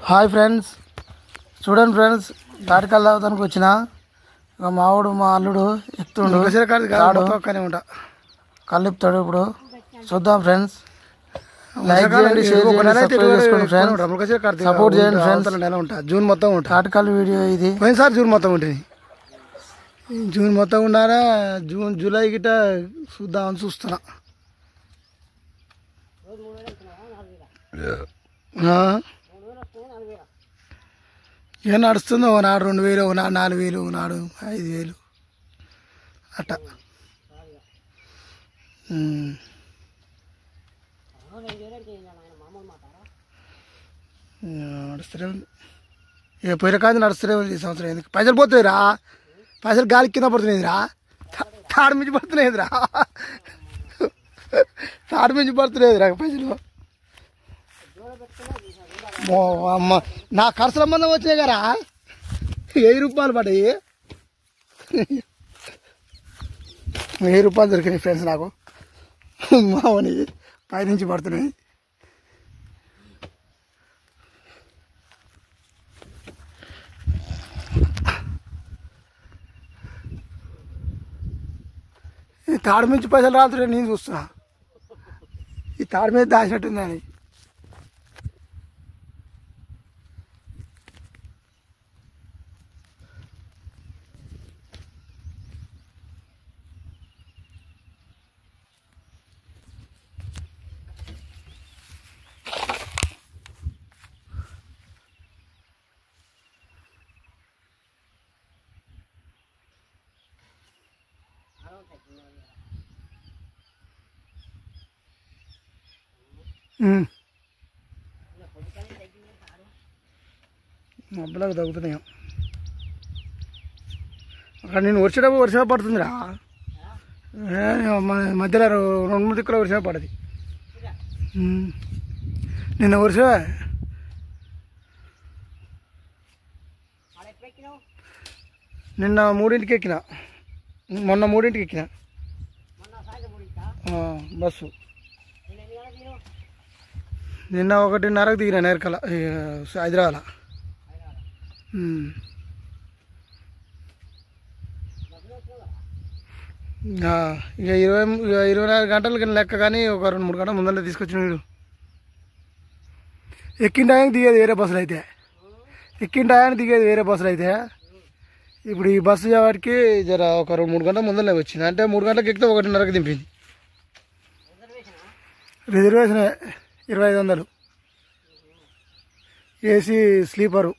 Hi friends, చూడండి friends, Thatikal తాగుతానికి వచ్చిన మావుడు మా అల్లుడు ఎత్తుండు కళ్ళిపుతాడు. ఇప్పుడు చూద్దాం ఫ్రెండ్స్. లైక్ చేయండి, షేర్ చేయండి, సబ్స్క్రైబ్ చేసుకోండి ఫ్రెండ్స్. సపోర్ట్ చేయండి ఫ్రెండ్స్. జూన్ మొత్తం ఉంటా తాటికల్ వీడియో ఇది. పోయినసారి జూన్ మొత్తం ఉంటుంది. జూన్ మొత్తం ఉన్నారా, జూలై గిట చూద్దామని చూస్తున్నా. ఇక నడుస్తుంది. ఒకనాడు 2000, ఒకనాడు 4000, ఒకనాడు 5000 అట్ట నడుస్తూనే ఉంది. ఇక పోయిన కాదు నడుస్తూనే ఉంది. ఈ సంవత్సరం ఎందుకు పైసలు పోతాయిరా, పైసలు గాలి కింద పడుతున్నాయిరా, తాడు మించి పడుతున్నాయిరా, తాడు మించి పడుతున్నాయిరా పైసలు. అమ్మ నా ఖర్చు సంబంధం వచ్చినాయి కదా, 1000 రూపాయలు పడ్డాయి. 1000 రూపాయలు దొరికినాయి ఫ్రెండ్స్ నాకు. మామని పైనుంచి పడుతున్నాయి. ఈ తాడు మించి పైసలు రాత్రి నేను చూస్తున్నా. ఈ తాడు మీద దాచినట్టుందని. మబ్బులకు తగ్గుతున్నాయి. అక్కడ నేను వర్షేటప్పుడు వర్షం పడుతుందిరా. మధ్యలో 2-3 దిక్కుల వర్షం పడది. నిన్న వర్షమే. నిన్న 3ంటికి ఎక్కిన, మొన్న 3ంటికి ఎక్కిన బస్సు. నిన్న 1:30కు దిగిన నేర్కల హైదరాబాద్. ఇక 24 గంటలకి లెక్క, కానీ ఒక 2-3 గంటల ముందర తీసుకొచ్చిన వీడు. ఎక్కిన టయానికి దిగేది వేరే బస్సులు అయితే, ఇప్పుడు ఈ బస్సు వాటికి జర ఒక 2-3 గంటల ముందరనే వచ్చింది. అంటే 3 గంటలకు ఎక్కితే 1:30కి దింపింది. Reservation 2500 AC sleeper.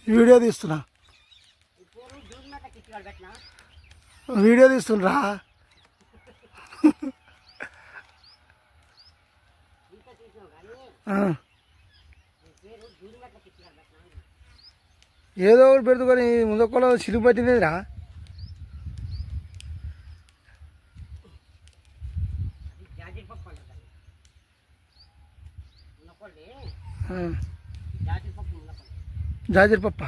వీడియో తీస్తున్నా, తీస్తుండ్రా. ఏదో ఒకటి పెడుతుకొని ముందొక్కలో చిలుపు పట్టిందిరా. జాజీర్ పప్ప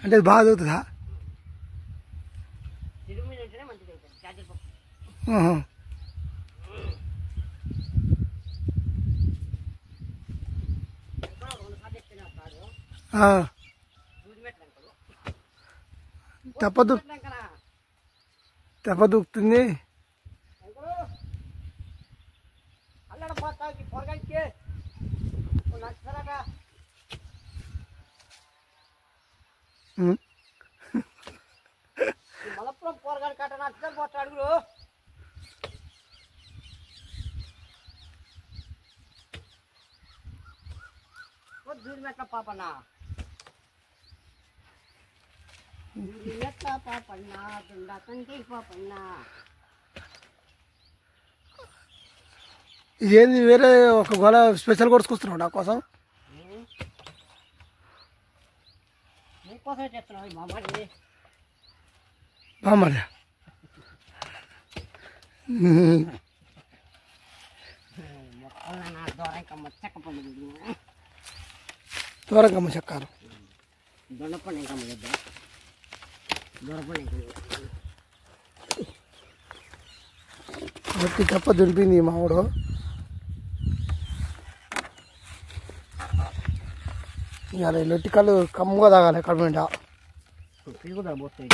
అంటే ఇది బాగా చదువుతుందా? ఆహా. తప్పదు దూకుతుంది. మలపురం పోరగాడు కట్ట నచ్చుతారు పోతా అడుగులు దూరిమెట్ల పాపన్నా దూరిమెట్ల పాపన్నా దుండా తండ్రి పాపన్నా. ఇదేంది వేరే ఒక గోళ స్పెషల్ కొడుచుకొస్తున్నావు నా కోసం? నీకోసమే చేస్తున్నావు మామడి బామ్మడి దూరంకమ్మ చెక్క పండుగ దూరంకమ్మ చెక్కారు దొండపండు ఇంకమ్మ దగ్గర దొరపండు ఒట్టి తప్ప దులిపింది మావాడు. ఇవాళ లొట్టికాలు కమ్ముగా తాగాలి కడుపు నిండా. పోతాయి